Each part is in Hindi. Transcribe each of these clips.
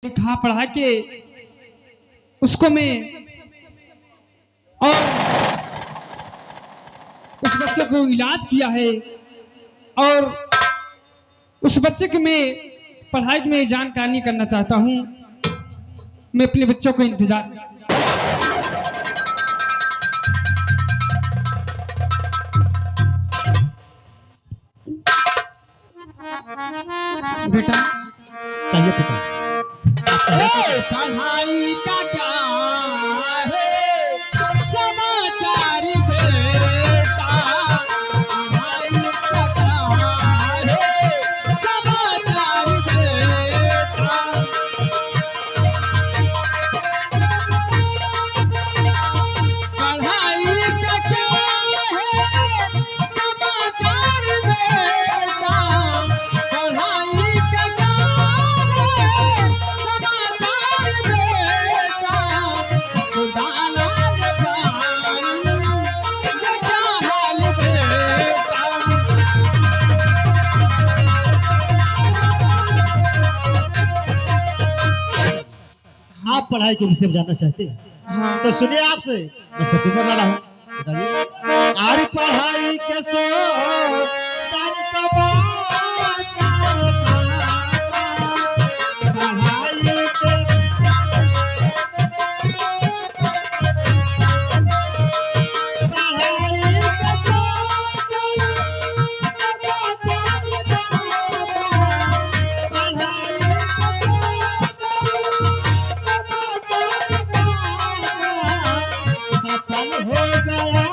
लिखा पढ़ा के उसको मैं और उस बच्चे को इलाज किया है और उस बच्चे की मैं पढ़ाई में जानकारी करना चाहता हूँ। मैं अपने बच्चों को इंतजार बेटा चाहिए पिता। पढ़ाई का क्या है समाचार बेटा, पढ़ाई का क्या है समाचार बेटा। पढ़ाई का क्या है समाचार बेटा, पढ़ाई का क्या है समाचार बेटा। खुदाना बताई ये क्या हाल बेटा। आप पढ़ाई के विषय में जानना चाहते हैं हाँ तो सुनिए आपसे मैं सत्य कर रहा हूँ। बताइए आरी पढ़ाई के सो तन समाचार पढ़ाई के पढ़ाई के सो सफल हो गया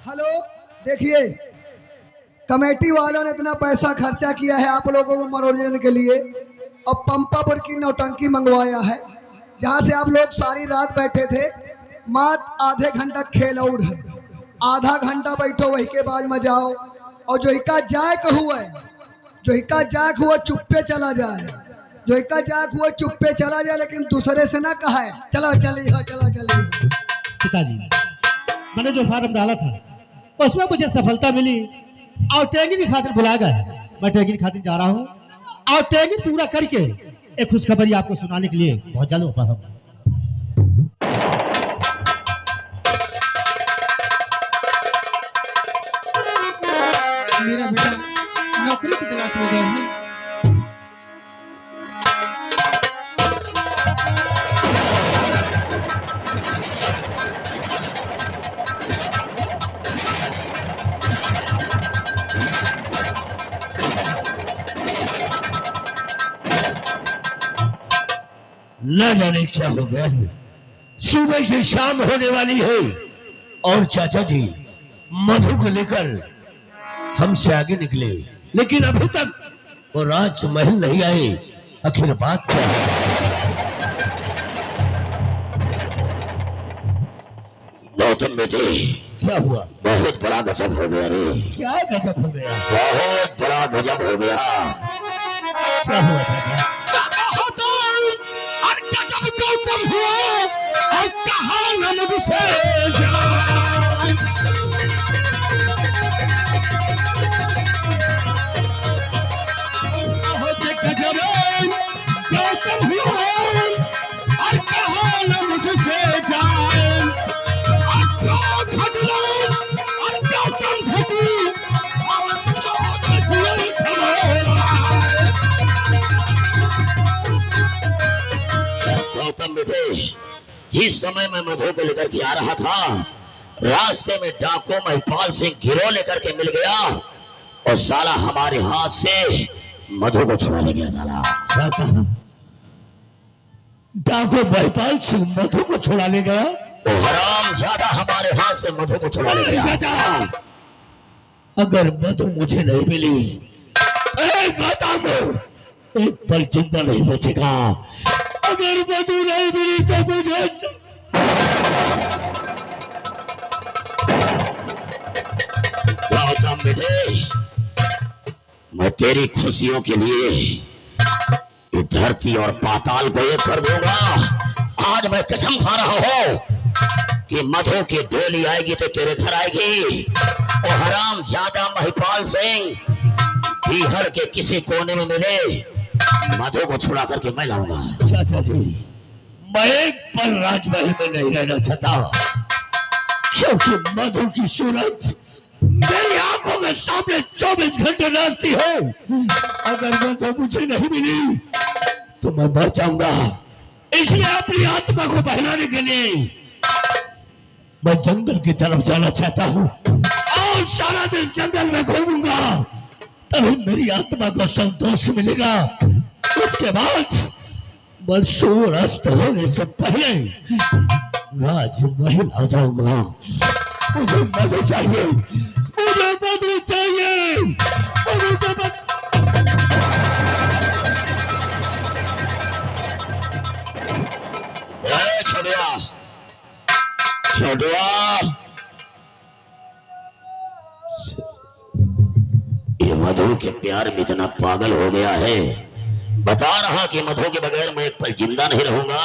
हेलो, देखिए कमेटी वालों ने इतना पैसा खर्चा किया है आप लोगों को मनोरंजन के लिए और पंपापुर की नौटंकी मंगवाया है जहां से आप लोग सारी रात बैठे थे। मात्र आधे घंटा खेल और है, आधा घंटा बैठो वही के बाद में जाओ। और जो हिका जायक हुआ है, जो हिका जायक हुआ चुप्पे चला जाए, जो हिका जायक हुआ चुप्पे चला जाए, लेकिन दूसरे से ना कहा है चलो चलिए चलो चलिए। पिताजी मैंने जो फार्म डाला था उसमें मुझे सफलता मिली और ट्रेनिंग की खातिर बुलाया गया है। मैं ट्रेनिंग की खातिर जा रहा हूँ और ट्रेनिंग पूरा करके एक खुशखबरी आपको सुनाने के लिए बहुत जल्द वापस आऊंगा। मेरा बेटा नौकरी की तलाश में गया है। न जाने क्या हो गया है, सुबह से शाम होने वाली है और चाचा जी मधु को लेकर हमसे आगे निकले, लेकिन अभी तक वो राजमहल नहीं आए। आखिर बात क्या है? गौतम बेटे क्या हुआ? बहुत बड़ा गजब हो गया रे, क्या गजब हो गया? बहुत बड़ा गजब हो गया। क्या हुआ चाचा? और गजब गौतम हुआ और कहा नमक से जाए। गजब गौतम हुआ और कहा नमक से जाए। और घटना और गौतम घटी और सोच जीवन गौतम बेटे, जिस समय मैं मधु को लेकर के आ रहा था, रास्ते में डाकू महिपाल सिंह गिरोह लेकर के मिल गया और साला हमारे हाथ से मधु को छुड़ा ले गया। साला क्या कहा? डाको भयपाल सिंह मधु को छुड़ा ले गया। तो हराम ज्यादा हमारे हाथ से मधु को छुड़ा ले गया। चाचा, अगर मधु मुझे नहीं मिली, एक पल जिंदा नहीं बचेगा। अगर मधु नहीं मिली तो मुझे गौतम बेटे, मैं तेरी खुशियों के लिए धरती और पाताल को एक कर दूंगा। आज मैं कसम खा रहा हूं कि मधु की डोली आएगी तो तेरे घर आएगी। और हराम ज्यादा महिपाल सिंह बिहार के किसी कोने में मिले, मधु को छुड़ा करके मैं लाऊंगा। चाचा जी, मैं एक पल राजमहल में नहीं रहना चाहता, क्योंकि मधु की सूरत मेरी आंखों के सामने 24 घंटे नाचती है। अगर मधु मुझे नहीं मिली तो मैं मर जाऊंगा। इसलिए अपनी आत्मा को बहलाने के लिए मैं जंगल की तरफ जाना चाहता हूँ और सारा दिन जंगल में घूमूंगा, तभी मेरी आत्मा को संतोष मिलेगा। उसके बाद मैं सूर्यास्त होने से पहले राजमहल आ जाऊंगा। मुझे मधु चाहिए, मुझे मधु चाहिए, मुझे तो छोड़िया छोड़िया, ये मधु के प्यार में इतना पागल हो गया है। बता रहा कि मधु के बगैर मैं एक पल जिंदा नहीं रहूंगा,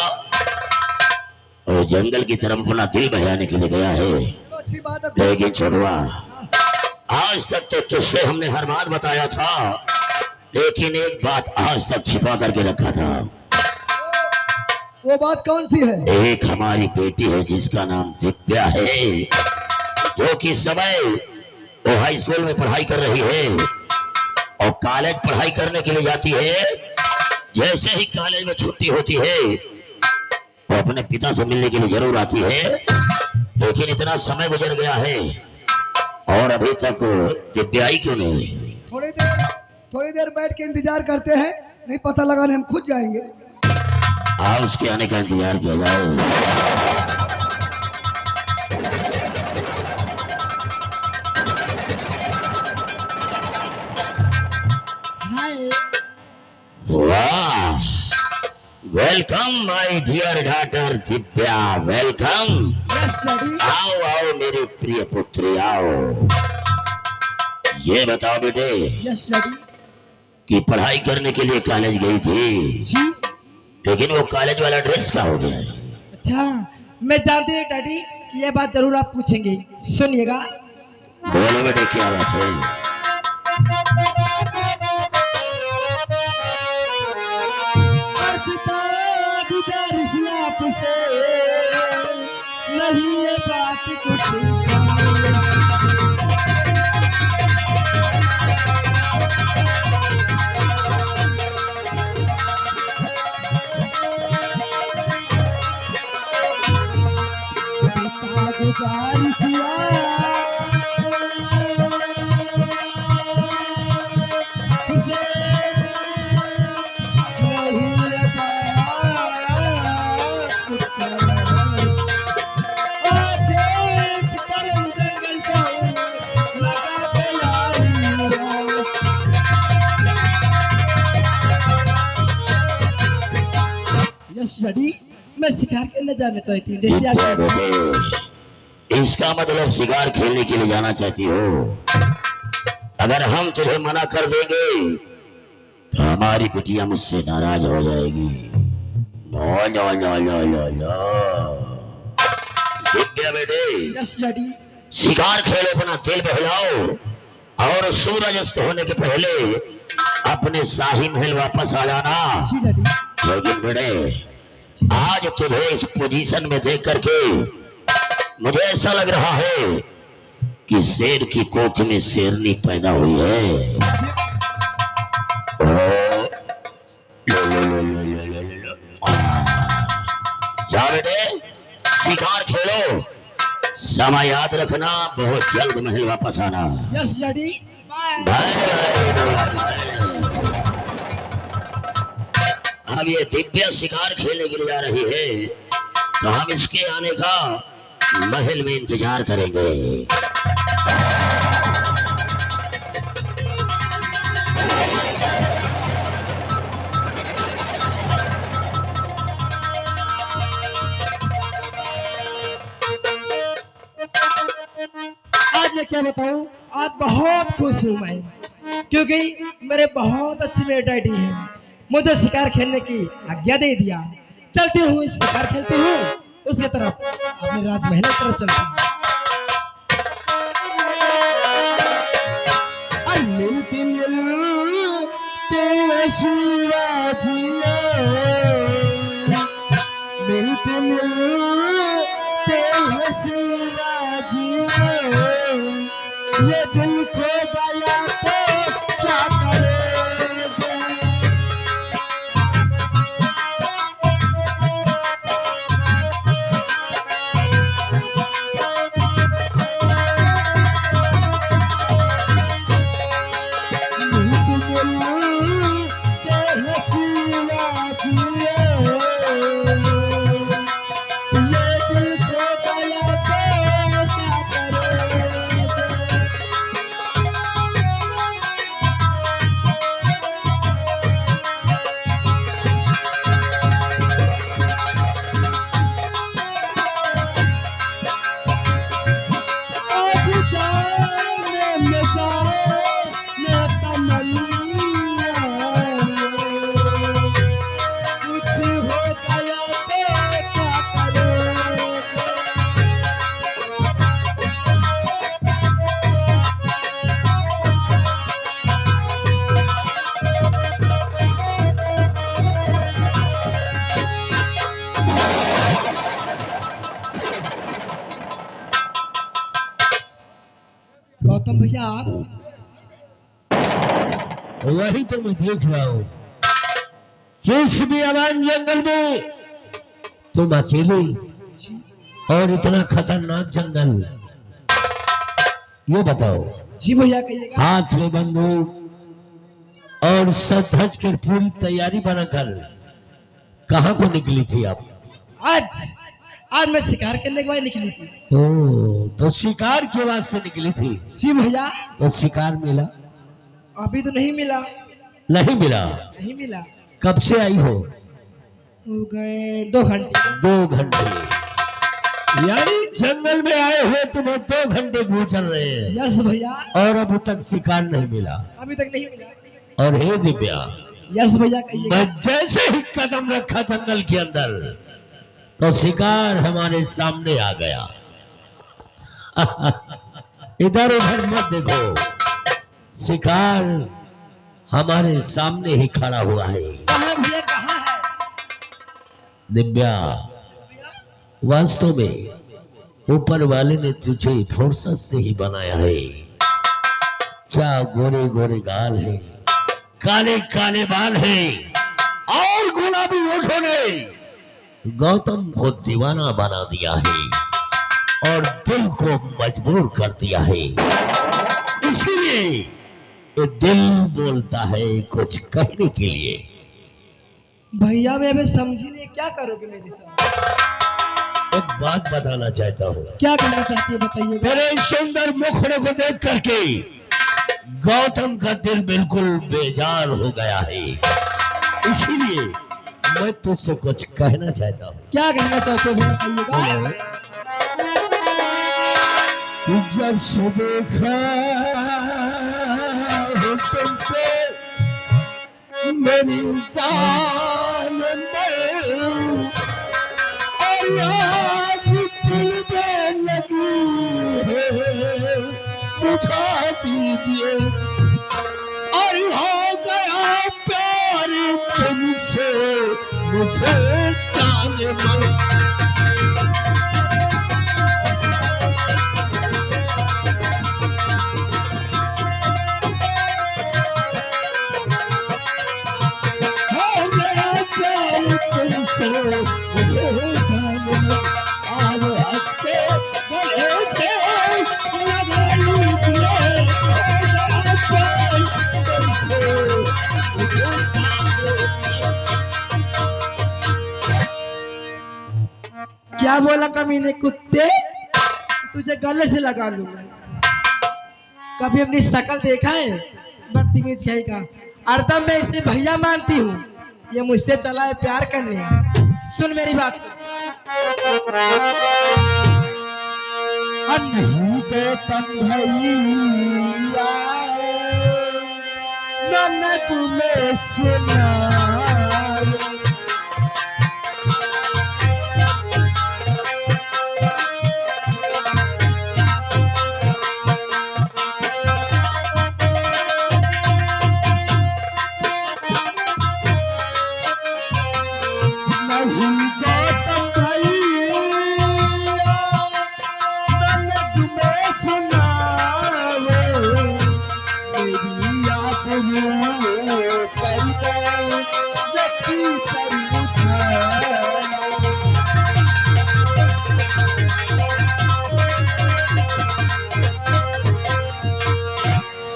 और जंगल की तरफ अपना दिल बहलाने के लिए गया है। चलो अच्छी बात है। लेकिन छोड़वा, आज तक तो तुझसे हमने हर बात बताया था, लेकिन एक बात आज तक छिपा करके रखा था। वो बात कौन सी है? एक हमारी बेटी है जिसका नाम दिव्या है, जो कि समय वो हाई स्कूल में पढ़ाई कर रही है और कॉलेज पढ़ाई करने के लिए जाती है। जैसे ही कॉलेज में छुट्टी होती है वो अपने पिता से मिलने के लिए जरूर आती है, लेकिन इतना समय गुजर गया है और अभी तक दिव्या आई क्यों नहीं? थोड़ी देर बैठ के इंतजार करते हैं, नहीं पता लगाने हम खुद जाएंगे। उसके आने का इंतजार किया जाए। वाह, welcome my dear daughter Divya, welcome. Yes daddy. आओ आओ मेरी प्रिय पुत्री आओ। ये बताओ बेटे, यस डैडी। कि पढ़ाई करने के लिए कॉलेज गई थी, जी। लेकिन वो कॉलेज वाला ड्रेस क्या हो गया? अच्छा, मैं जानती हूँ डैडी कि ये बात जरूर आप पूछेंगे, सुनिएगा। बोलो बेटे क्या बात है? आपसे नहीं ये बात कुछ डैडी, मैं शिकार खेलने जाना चाहती हूँ, जैसे आप। इसका मतलब शिकार खेलने के लिए जाना चाहती हो? अगर हम तुझे मना कर देंगे तो हमारी बिटिया मुझसे नाराज हो जाएगी। No no no no no no. Divya बेटे, यस डैडी। शिकार खेलो, अपना दिल बहलाओ और सूरज अस्त होने के पहले अपने शाही महल वापस आ जाना। जी डैडी। लेकिन बेटे, आज तुझे इस पोजीशन में देख करके मुझे ऐसा लग रहा है कि शेर की कोख में शेरनी पैदा हुई है। जा बेटे, शिकार खेलो, समय याद रखना, बहुत जल्द महल वापस आना। Yes daddy. बाय। बाय। अब ये दिव्या शिकार खेलने के लिए जा रही है, तो हम इसके आने का महल में इंतजार करेंगे। आज मैं क्या बताऊं, आज बहुत खुश हूं मैं, क्योंकि मेरे बहुत अच्छे मेरे डैडी हैं, मुझे शिकार खेलने की आज्ञा दे दिया। चलती हूँ, शिकार खेलती हूँ, उसके तरफ अपने राजमहल की तरफ चलती हूँ। मिलती मिलते शिवाजिया, मिलते मिलते शिवाजिया, ये दिल को गया तो क्या करेंगे। गौतम भैया, आप वही तो मैं देख रहा हूँ, किस बियाबान जंगल में तुम अकेले और इतना खतरनाक जंगल, ये बताओ। जी भैया कहिएगा। हाथ में बंदूक और सज धज कर पूरी तैयारी बनाकर कहाँ को निकली थी आप? आज मैं शिकार करने के बाद निकली थी। ओ, तो शिकार के वास्ते निकली थी? जी भैया। तो शिकार मिला? अभी तो नहीं मिला। नहीं मिला? नहीं मिला। कब से आई हो? हो गए 2 घंटे। 2 घंटे? यानी जंगल में आए हुए तुम 2 घंटे गुजर रहे हैं। यस भैया। और अभी तक शिकार नहीं मिला? अभी तक नहीं मिला। और हे दिव्या। यस भैया कहिएगा। मैं जैसे ही कदम रखा जंगल के अंदर, तो शिकार हमारे सामने आ गया। इधर उधर मत देखो, शिकार हमारे सामने ही खड़ा हुआ है। कहाँ भैया, कहाँ है? दिव्या, वास्तव में ऊपर वाले ने तुझे फुर्सत से ही बनाया है। क्या गोरे गोरे गाल है, काले काले बाल है, और गुलाबी होठों ने गौतम को दीवाना बना दिया है और दिल को मजबूर कर दिया है। इसीलिए ये दिल बोलता है कुछ कहने के लिए। भैया मैं समझी नहीं, क्या करोगे मेरे साथ? एक बात बताना चाहता हूँ। क्या कहना चाहती है बताइएगा। तेरे सुंदर मुखड़े को देख करके गौतम का दिल बिल्कुल बेजार हो गया है। इसीलिए मैं तुझसे कुछ कहना चाहता हूँ। क्या कहना चाहते हो बताइएगा। जब से देखा हो तुमसे मेरी जान में, और आज दिलने लगी है, बुझा दीजिए, और हो गया प्यार तुमसे मुझे जाने मन। क्या बोला कमीने कुत्ते, तुझे गले से लगा लूंगा। कभी अपनी शक्ल देखा है बदतमीज कहीं का। और तब मैं इसे भैया मानती हूँ, ये मुझसे चला है प्यार करने। सुन मेरी बात को। नहीं गौतम भैया मैंने तुम्हें सुना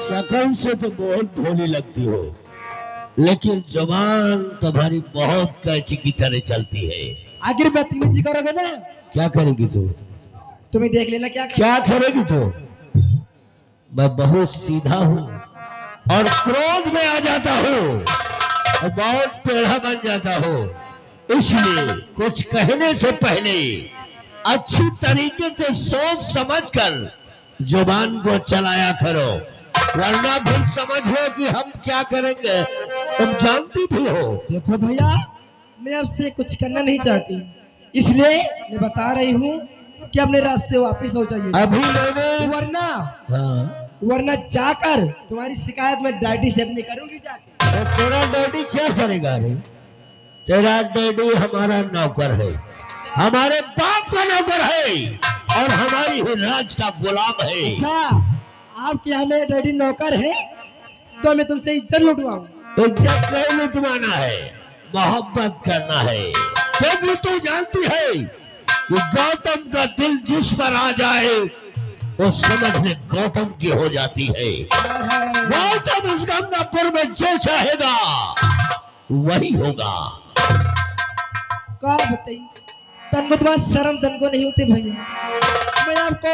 शकल से तो बहुत भोली लगती हो, लेकिन जुबान तुम्हारी बहुत कैंची की तरह चलती है। आखिर बदतमीजी करोगे ना, क्या करेगी तू? तुम्हें देख लेना क्या क्या करेगी तू? मैं बहुत सीधा हूँ और क्रोध में आ जाता हूँ और बहुत टेढ़ा बन जाता हूँ। इसलिए कुछ कहने से पहले अच्छी तरीके से सोच समझकर जुबान को चलाया करो, वरना फिर समझ लो कि हम क्या करेंगे तुम जानती भी हो। देखो भैया, मैं आपसे कुछ करना नहीं चाहती, इसलिए मैं बता रही हूँ कि अपने रास्ते वापस हो जाइए। अभी मैंने वरना हाँ, वरना जाकर तुम्हारी शिकायत में डैडी से अपनी करूंगी जाके। तो तेरा डैडी क्या करेगा रे? तेरा डैडी हमारा नौकर है, हमारे बाप का नौकर है और हमारी ही राज का गुलाम है। अच्छा, आपके यहाँ मेरे डैडी नौकर है तो मैं तुमसे इज्जत लुटवाऊं। इज्जत नहीं लुटवाना है, मोहब्बत करना है, क्योंकि तू जानती है कि गौतम का दिल जिस पर आ जाए वो समझ ले गौतम की हो जाती है। गौतम इस गंगापुर में जो चाहेगा वही होगा। क्या बताइए, तन को तुम्हारा शर्म तन को नहीं होती भैया। मैं आपको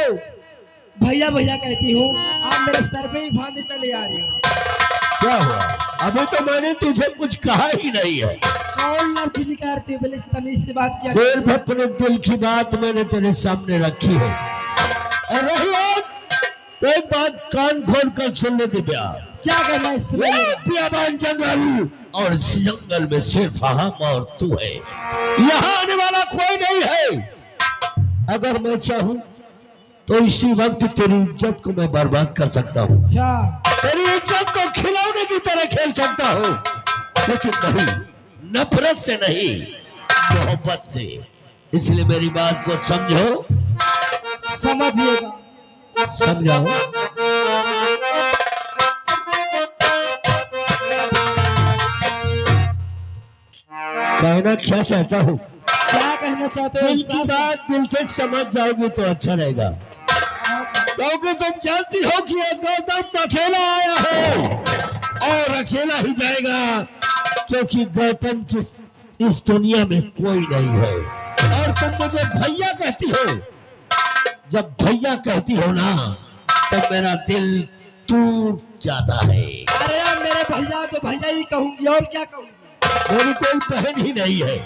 भैया भैया कहती हूँ, आप मेरे सर पे ही बांधे चले आ रहे हो। क्या हुआ? अभी तो मैंने तुझे कुछ कहा ही नहीं है। कौन लफ्ज निकालते हो, पहले तमीज से बात किया। सिर्फ अपने दिल की बात मैंने तेरे सामने रखी है। और रही बात, तो एक बात कान खोल कर सुन ले दिव्या। क्या करना है इससे? बियाबान जंगल और इस जंगल में सिर्फ हम और तू है, यहाँ आने वाला कोई नहीं है। अगर मैं चाहूँ तो इसी वक्त तेरी इज्जत को मैं बर्बाद कर सकता हूँ। अच्छा, तेरी इज्जत को खिलौने की तरह खेल सकता हूँ, लेकिन नहीं, नफरत से नहीं, मोहब्बत से। इसलिए मेरी बात को समझो। समझिएगा। समझाओ। कहना क्या चाहता हूँ, क्या कहना चाहते हो? दिल की बात दिल से समझ जाओगी तो अच्छा रहेगा, क्योंकि तुम जानती हो कि ये गौतम अकेला आया है और अकेला ही जाएगा, क्योंकि गौतम की इस दुनिया में कोई नहीं है। और तुम मुझे भैया कहती हो, जब भैया कहती हो ना तो मेरा दिल टूट जाता है। अरे यार, मेरे भैया तो भैया ही कहूंगी, और क्या कहूंगी। मेरी कोई बहन ही नहीं है।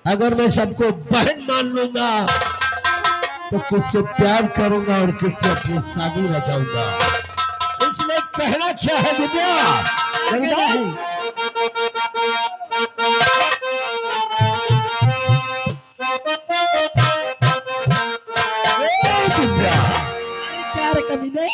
अगर मैं सबको बहन मान लूंगा तो किससे प्यार करूंगा और किससे अपनी शादी रचाऊंगा। इसलिए कहना क्या है दिव्या? कहना है, दिव्या, क्या रे कमीने?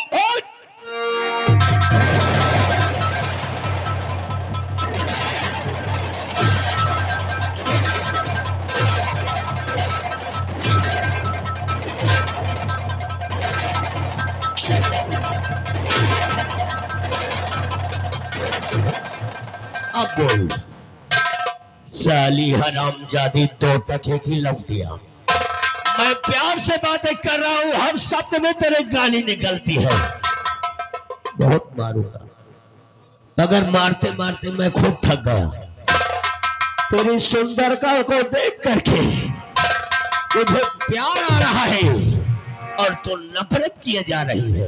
अब बोल, साली हरामजादी दो टके की लौट दिया। मैं प्यार से बातें कर रहा हूँ, हर शब्द में तेरे गाली निकलती है। बहुत मारूंगा, मगर मारते मारते मैं खुद थक गया। तेरी सुंदरता को देख करके तुझे प्यार आ रहा है और तू नफरत किए जा रही है।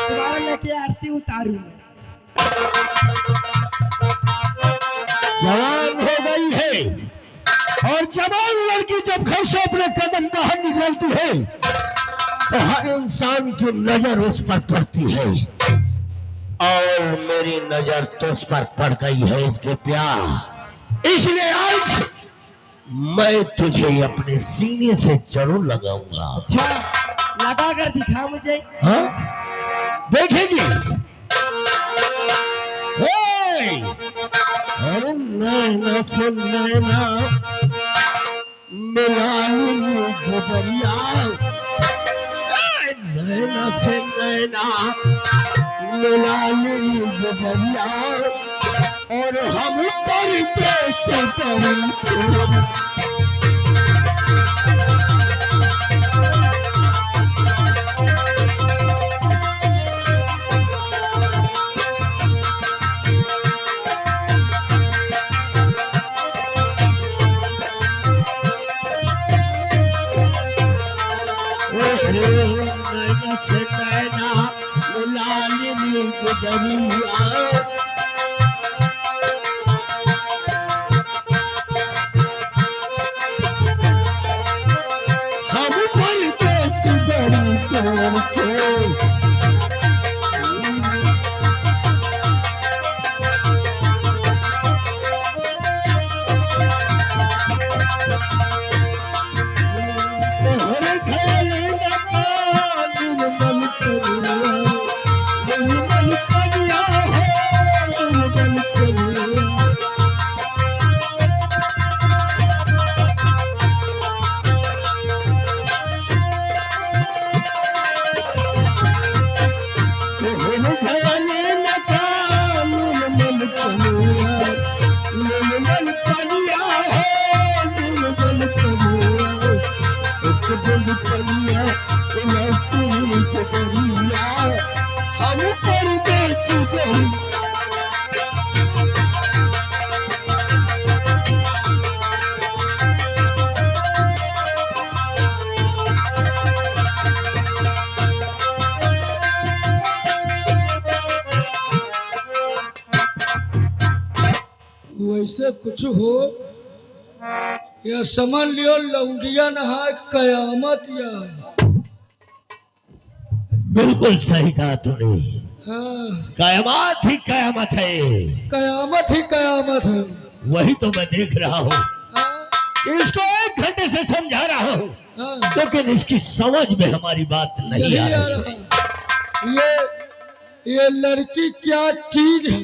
तुम्हारा लेके आरती उतारू मैं। जवान हो गई है और जवान लड़की जब घर से अपने कदम बाहर निकलती है तो हर इंसान की नजर उस पर पड़ती है और मेरी नजर तो उस पर पड़ गई है इसके प्यार। इसलिए आज मैं तुझे अपने सीने से जरूर लगाऊंगा। अच्छा लगा कर दिखा मुझे। हाँ देखेंगे। अरे नैना से नैना मिलानी गुजरिया, नैना से नैना मिलानी गुजरिया और हम नैना से नैना मिलानी गुजरिया वैसे कुछ हो या समझ लियो लौंडिया नहा कयामत या। बिल्कुल सही कहा तूने। हाँ कयामत ही कयामत है। कयामत ही कयामत है। वही तो मैं देख रहा हूँ। हाँ, इसको 1 घंटे से समझा रहा हूँ हाँ, लेकिन इसकी समझ में हमारी बात नहीं यही आ आ रही। रहा ये लड़की क्या चीज है।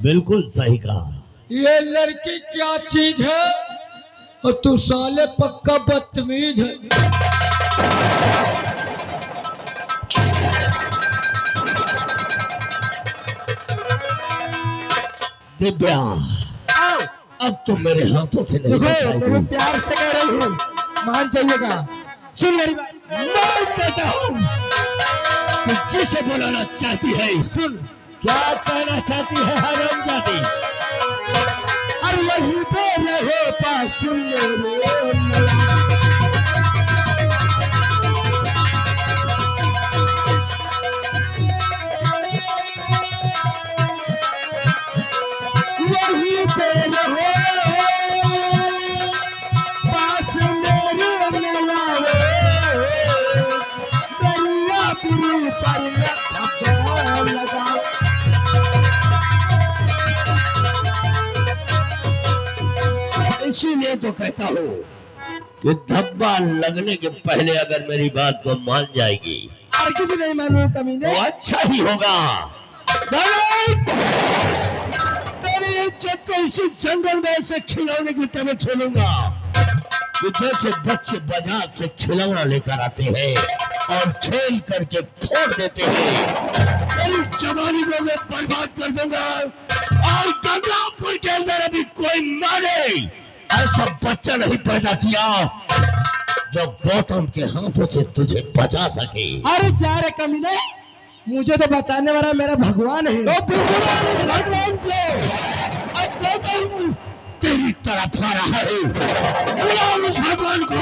बिल्कुल सही कहा। ये लड़की क्या चीज है और तू साले पक्का बदतमीज है। दिव्या अब तुम मेरे हाथों से नहीं देखो बचाओगी। प्यार से कह रही हूँ, मान जाइएगा। सुन मेरी बात, मैं कहता हूँ कि जिसे बुलाना चाहती है सुन। क्या कहना चाहती है हरामजादी। अरे यही पे रहे पास सुन ले यही पे रहे पास मेरे मिलावे दरिया पुरी पर लगा। इसीलिए तो कहता हूँ कि धब्बा लगने के पहले अगर मेरी बात को मान जाएगी और किसी नहीं मालूम तो कमीने। अच्छा ही होगा। तेरी इज्जत को इसी जंगल में ऐसे खिलौने की तरह खेलूंगा कि जैसे बच्चे बाजार से खिलौना लेकर आते हैं और खेल करके फोड़ देते हैं। तेरी जवानी को मैं बर्बाद कर दूंगा और गंगापुर के अंदर अभी कोई माने ऐसा बच्चा नहीं पैदा किया जो गौतम के हाथों से तुझे बचा सके। अरे जा रे कमीने, मुझे तो बचाने वाला मेरा भगवान है। तो भगवान को अब गौतम तेरी तरफ आ रहा है। बुलाओ उस भगवान को।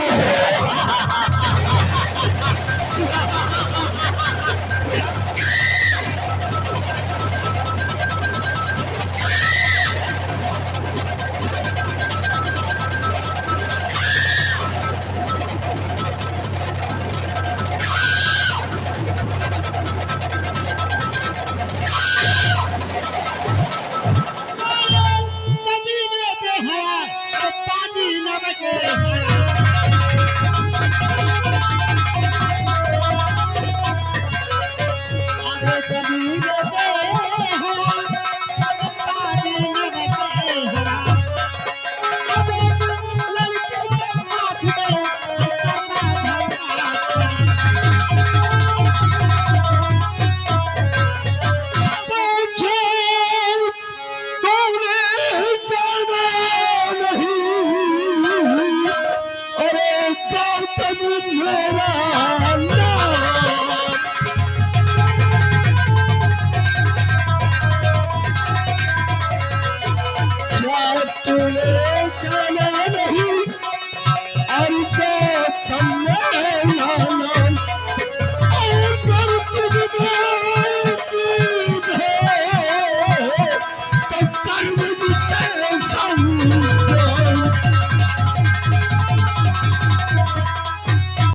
अरे गौतम मेरा